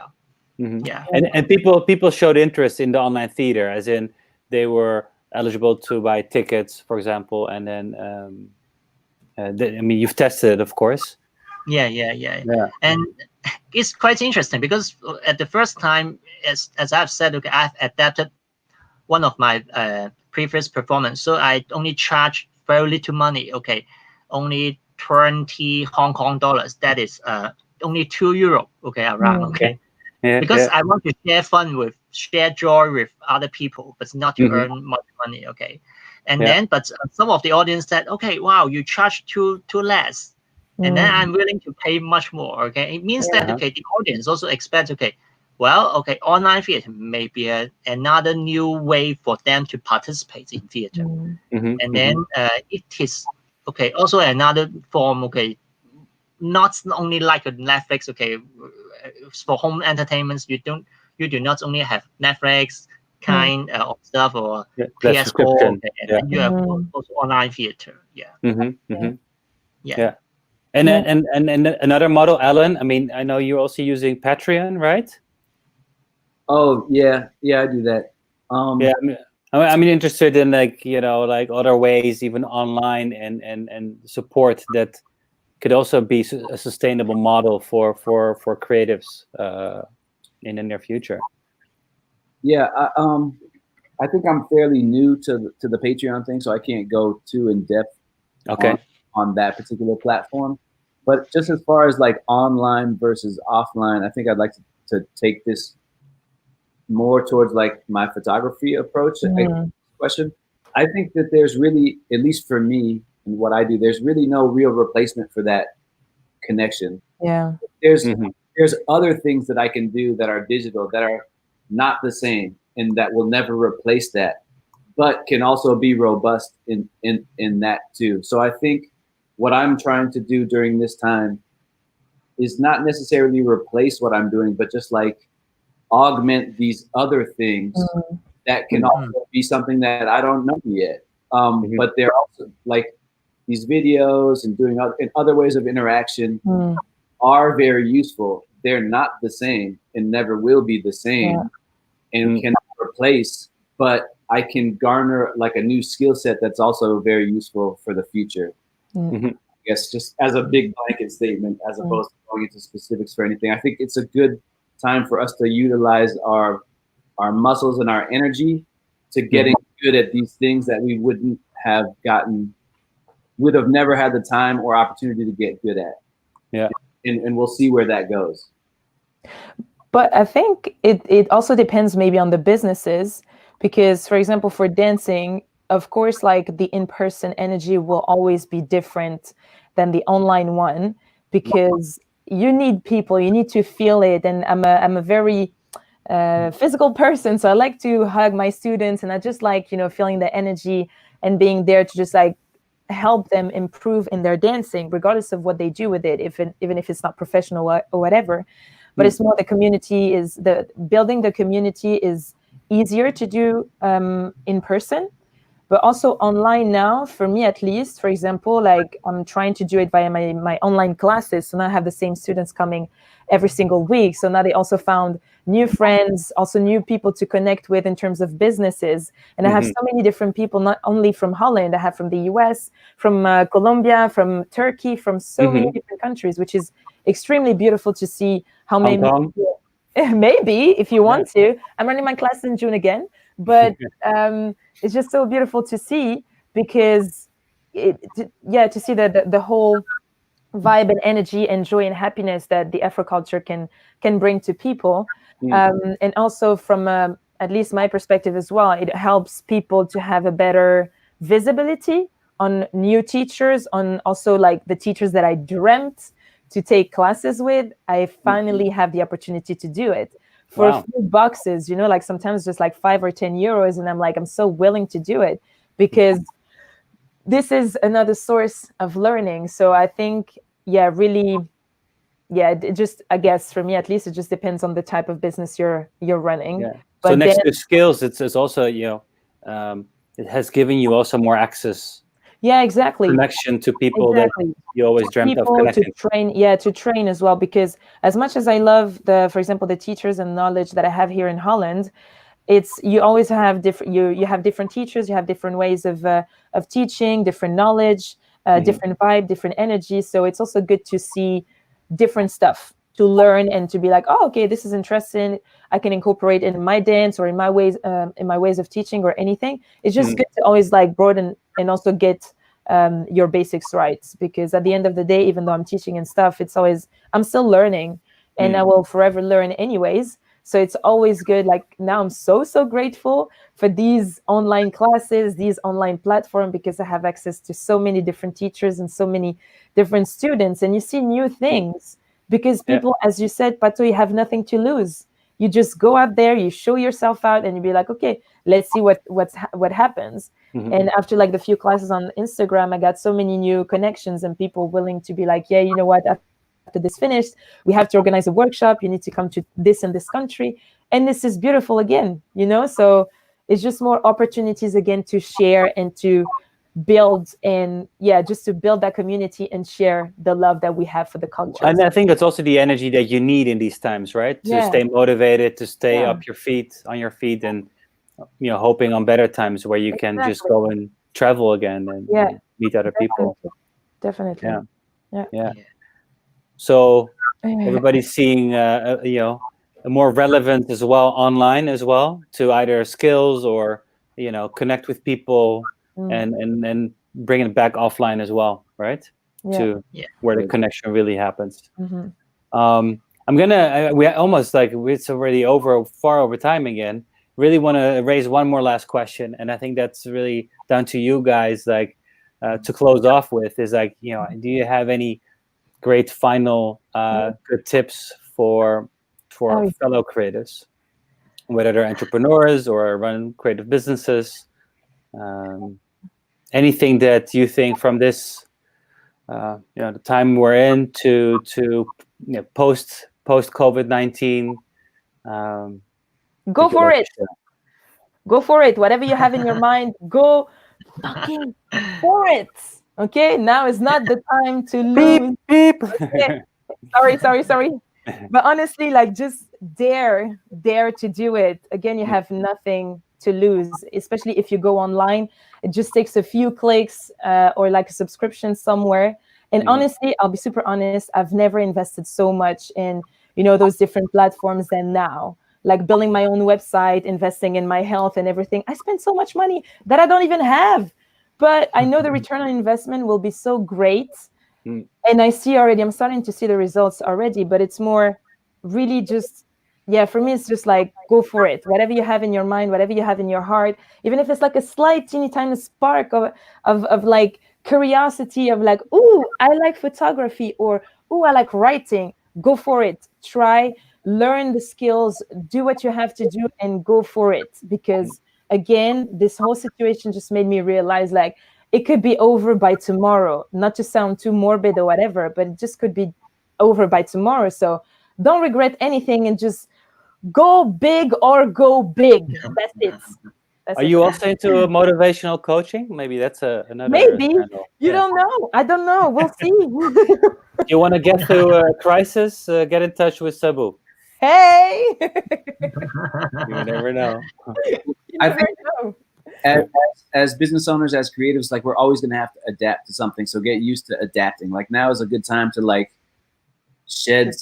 And people showed interest in the online theater, as in they were eligible to buy tickets, for example, and then I mean, you've tested it, of course. Yeah. And it's quite interesting because at the first time, as I've said, I've adapted one of my previous performance, so I only charge very little money. Only 20 Hong Kong dollars. That is only €2. Around. Because I want to share joy with other people, but not to earn much money. And then, but some of the audience said, wow, you charge too less. And then I'm willing to pay much more. It means that the audience also expects, online theater may be another new way for them to participate in theater. And then it is also another form, not only like a Netflix, for home entertainments, you do not only have Netflix kind of stuff or PS4, and you have also online theater. And another model, Alan. I mean, I know you're also using Patreon, right? Oh yeah, I do that. I'm interested in like other ways, even online, and support that could also be a sustainable model for creatives in the near future. Yeah, I think I'm fairly new to the Patreon thing, so I can't go too in depth on that particular platform. But just as far as like online versus offline, I think I'd like to take this more towards like my photography approach. Question. I think that there's really, at least for me and what I do, there's really no real replacement for that connection. There's other things that I can do that are digital that are not the same and that will never replace that, but can also be robust in that too. So I think what I'm trying to do during this time is not necessarily replace what I'm doing, but just like augment these other things that can also be something that I don't know yet. But they're also like these videos and doing other ways of interaction are very useful. They're not the same and never will be the same and cannot replace, but I can garner like a new skill set that's also very useful for the future. I guess just as a big blanket statement, as opposed to going into specifics for anything. I think it's a good time for us to utilize our muscles and our energy to getting good at these things that we would have never had the time or opportunity to get good at. And we'll see where that goes. But I think it also depends maybe on the businesses, because for example, for dancing, of course, like the in-person energy will always be different than the online one, because you need people, you need to feel it. And I'm a very physical person, so I like to hug my students, and I just like feeling the energy and being there to just like help them improve in their dancing, regardless of what they do with it, even if it's not professional or whatever. But it's more the community is building the community is easier to do in person, but also online now, for me at least. For example, like I'm trying to do it via my online classes. So now I have the same students coming every single week. So now they also found new friends, also new people to connect with in terms of businesses. And I have so many different people, not only from Holland, I have from the US, from Colombia, from Turkey, from so many different countries, which is extremely beautiful to see how many people, maybe if you want to. I'm running my class in June again, but it's just so beautiful to see, because to see the whole vibe and energy and joy and happiness that the Afro culture can bring to people. And also from at least my perspective as well, it helps people to have a better visibility on new teachers, on also like the teachers that I dreamt to take classes with. I finally have the opportunity to do it for a few boxes, like sometimes just like 5 or 10 euros. And I'm like, I'm so willing to do it, because this is another source of learning. So I think, really, it just, I guess for me at least, it just depends on the type of business you're running. But so next to skills, it's also, it has given you also more access. Exactly. Connection to people that you always dreamt of connecting. To train as well, because as much as I love for example, the teachers and knowledge that I have here in Holland, you always have different, you have different teachers, you have different ways of teaching, different knowledge, different vibe, different energy. So it's also good to see different stuff, to learn and to be like, oh, okay, this is interesting. I can incorporate in my dance or in my ways of teaching or anything. It's just good to always like broaden and also get your basics right, because at the end of the day, even though I'm teaching and stuff, it's always, I'm still learning, and I will forever learn anyways. So it's always good. Like now I'm so grateful for these online classes, these online platforms, because I have access to so many different teachers and so many different students, and you see new things, because people, as you said, Pato, you have nothing to lose. You just go out there, you show yourself out, and you be like, okay, let's see what happens. And after like the few classes on Instagram, I got so many new connections and people willing to be like, yeah, you know what, after this finished, we have to organize a workshop. You need to come to this and this country. And this is beautiful again, so it's just more opportunities again to share and to build, and just to build that community and share the love that we have for the culture. And I think that's also the energy that you need in these times, right? To stay motivated, to stay on your feet, and hoping on better times where you can just go and travel again and meet other people. Definitely. Yeah. So everybody's seeing more relevant as well online as well, to either skills or connect with people and bring it back offline as well, right? To where the connection really happens. I'm gonna we almost like it's already far over time again. Really want to raise one more last question, and I think that's really down to you guys, like to close off with, is like, do you have any great final good tips for fellow creatives, whether they're entrepreneurs or run creative businesses? Anything that you think from this the time we're in to post COVID-19, go for it. Go for it. Whatever you have in your mind, go fucking for it. Okay, now is not the time to lose. Beep. Okay. Sorry. But honestly, like, just dare to do it. Again, you have nothing to lose, especially if you go online. It just takes a few clicks or like a subscription somewhere. And honestly, I'll be super honest, I've never invested so much in, those different platforms than now. Like building my own website, investing in my health and everything. I spend so much money that I don't even have. But I know the return on investment will be so great. And I'm starting to see the results already, but it's more really just, for me, it's just like, go for it. Whatever you have in your mind, whatever you have in your heart, even if it's like a slight teeny tiny spark of like curiosity of like, ooh, I like photography, or, ooh, I like writing, go for it. Try, learn the skills, do what you have to do, and go for it. Because again, this whole situation just made me realize, like, it could be over by tomorrow. Not to sound too morbid or whatever, but it just could be over by tomorrow. So don't regret anything and just go big or go big. That's it. Are you also into motivational coaching? Maybe that's another Maybe. channel. You don't know. I don't know. We'll see. You want to get through a crisis? Get in touch with Sabu. Hey. You never know. I think as business owners, as creatives, like we're always going to have to adapt to something. So get used to adapting. Like now is a good time to like shed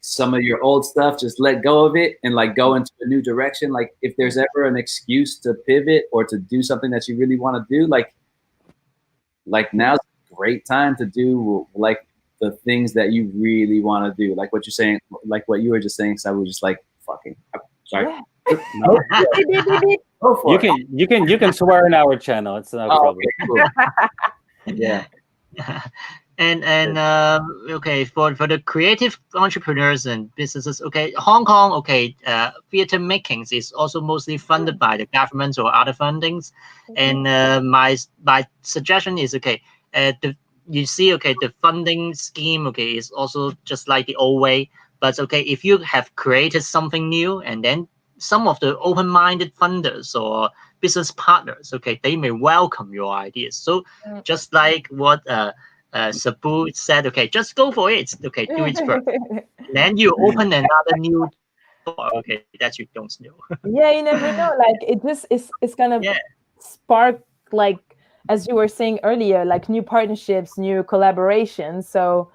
some of your old stuff, just let go of it and like go into a new direction. Like if there's ever an excuse to pivot or to do something that you really want to do, like now's a great time to do like the things that you really want to do. Like what you're saying, like what you were just saying. So I was just like, fucking, sorry. Yeah. No. You can swear in our channel. It's no problem. Okay, cool. Yeah. And okay, for the creative entrepreneurs and businesses, okay, Hong Kong, okay, theater makings is also mostly funded by the government or other fundings. And my suggestion is, okay, you see, okay, the funding scheme, okay, is also just like the old way. But okay, if you have created something new, and then some of the open-minded funders or business partners, okay, they may welcome your ideas. So just like what Sabu said, okay, just go for it. Okay, do it first. Then you open another new door, okay, that you don't know. Yeah, you never know. Like it just it's gonna spark, like as you were saying earlier, like new partnerships, new collaborations. So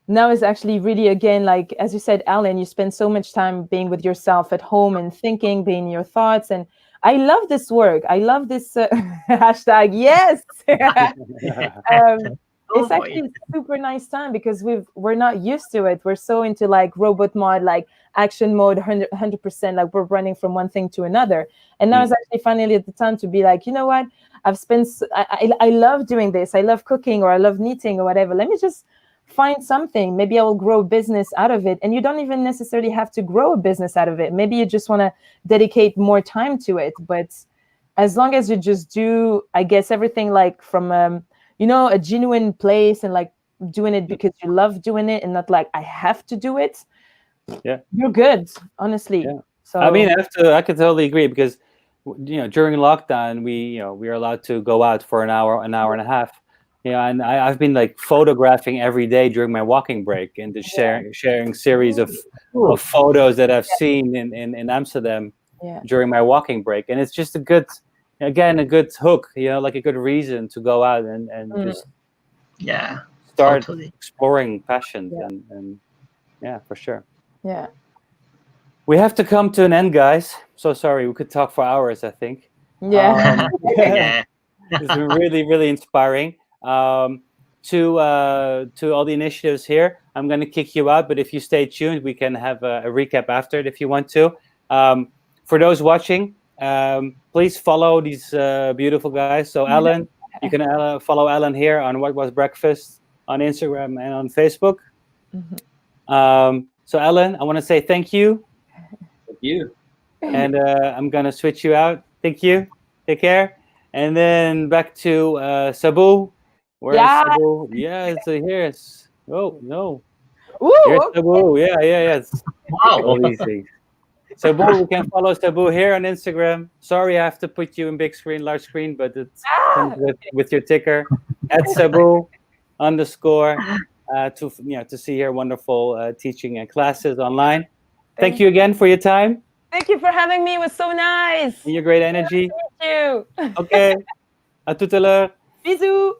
now is actually really, again, like as you said, Alan, you spend so much time being with yourself at home and thinking, being your thoughts. And I love this work. I love this hashtag. Yes. It's actually a super nice time because we're not used to it. We're so into like robot mode, like action mode, 100%, like we're running from one thing to another. And now it's actually finally at the time to be like, you know what? I love doing this. I love cooking, or I love knitting, or whatever. Let me just find something. Maybe I will grow a business out of it. And you don't even necessarily have to grow a business out of it. Maybe you just want to dedicate more time to it. But as long as you just do, I guess, everything like from a genuine place, and like doing it because you love doing it and not like I have to do it, you're good, honestly. So I mean, I could totally agree, because during lockdown we are allowed to go out for an hour and a half, and I've been like photographing every day during my walking break, and just sharing series of photos that I've seen in Amsterdam during my walking break. And it's just a good hook, like a good reason to go out and just start exploring passions. And for sure. We have to come to an end, guys. So sorry, we could talk for hours, I think. It's been really, really inspiring. To all the initiatives here, I'm going to kick you out, but if you stay tuned, we can have a recap after it if you want to. For those watching, please follow these beautiful guys. So Alan, you can follow Alan here on What Was Breakfast on Instagram and on Facebook. So Alan, I want to say thank you. Thank you. And I'm going to switch you out. Thank you. Take care. And then back to Sabu. Where is Sabu? Yeah, it's here. Oh, no. Here's Sabu. Yeah. Wow. All these things. Sabu, we can follow Sabu here on Instagram. Sorry, I have to put you in big screen, large screen, but it's with your ticker at Sabu _ to see your wonderful teaching and classes online. Thank you again for your time. Thank you for having me. It was so nice. And your great energy. Thank you. Okay. À tout à l'heure. Bisous.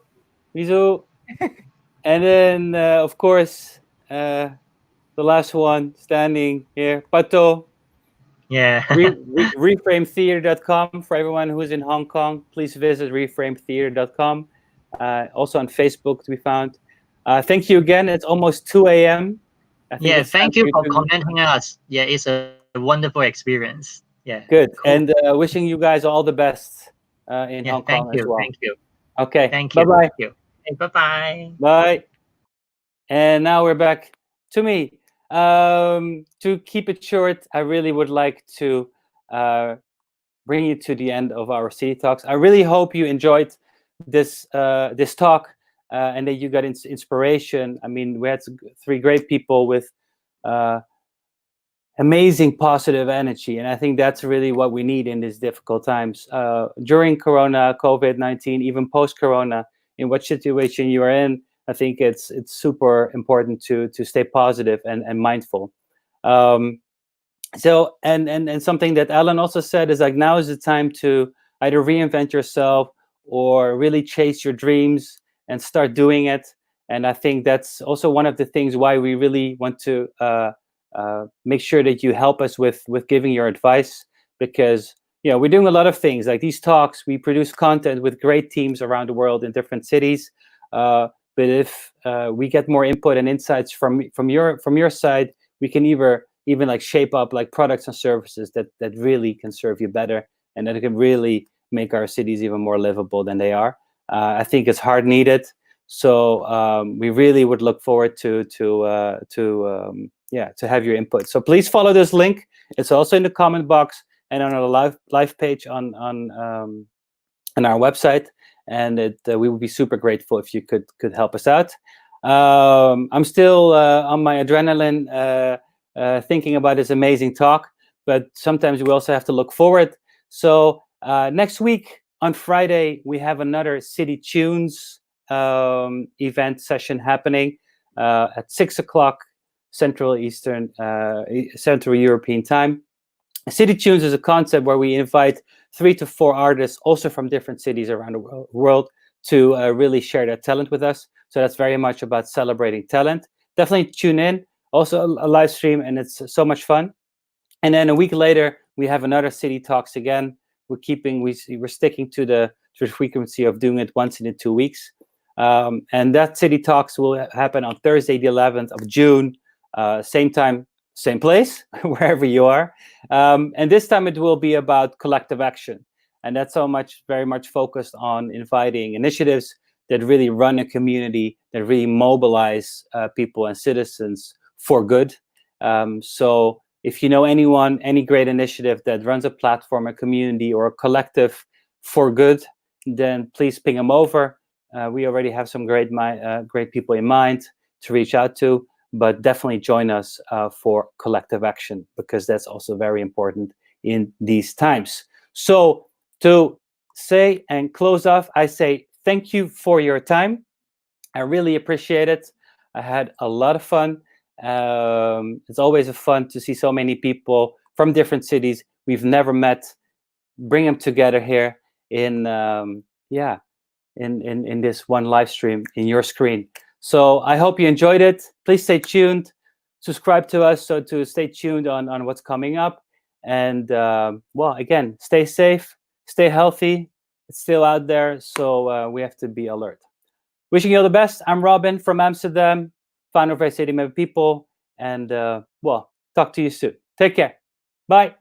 Bisous. And then, of course, the last one standing here, Pato. Reframetheater.com. For everyone who's in Hong Kong, please visit reframetheater.com. Also on Facebook to be found. Thank you again. It's almost 2 a.m. Thank you for commenting us. It's a wonderful experience. Good. Cool. And wishing you guys all the best in Hong Kong as well. Thank you. Okay. Thank you. Bye-bye. Bye-bye. Bye. And now we're back to me. To keep it short, I really would like to bring you to the end of our City Talks. I really hope you enjoyed this this talk, and that you got inspiration. I mean, we had 3 great people with amazing positive energy, and I think that's really what we need in these difficult times. During Corona, COVID-19, even post-Corona, in what situation you are in, I think it's super important to stay positive and mindful. So and something that Alan also said is like, now is the time to either reinvent yourself or really chase your dreams and start doing it. And I think that's also one of the things why we really want to make sure that you help us with giving your advice, because we're doing a lot of things like these talks. We produce content with great teams around the world in different cities. But if we get more input and insights from your side, we can even like shape up like products and services that really can serve you better, and that can really make our cities even more livable than they are. I think it's hard needed. So we really would look forward to have your input. So please follow this link. It's also in the comment box and on our live page on our website. And we would be super grateful if you could help us out. I'm still on my adrenaline, thinking about this amazing talk, but sometimes we also have to look forward. So next week on Friday, we have another City Tunes event session happening at 6 o'clock Central European time. City Tunes is a concept where we invite 3 to 4 artists, also from different cities around the world, to really share their talent with us. So that's very much about celebrating talent. Definitely tune in. Also a live stream, and it's so much fun. And then a week later, we have another City Talks again. We're sticking to the frequency of doing it once in 2 weeks. And that City Talks will happen on Thursday, the 11th of June, same time, same place, wherever you are. And this time it will be about collective action. And that's very much focused on inviting initiatives that really run a community, that really mobilize people and citizens for good. So if you know anyone, any great initiative that runs a platform, a community, or a collective for good, then please ping them over. We already have some great people in mind to reach out to, but definitely join us for collective action, because that's also very important in these times. So to say and close off, I say thank you for your time. I really appreciate it. I had a lot of fun. It's always fun to see so many people from different cities we've never met, bring them together here in this one live stream in your screen. So I hope you enjoyed it. Please stay tuned, subscribe to us so to stay tuned on what's coming up. And well, again, stay safe, stay healthy. It's still out there, so we have to be alert. Wishing you all the best. I'm Robin from Amsterdam, founder of City People, and well, talk to you soon. Take care. Bye.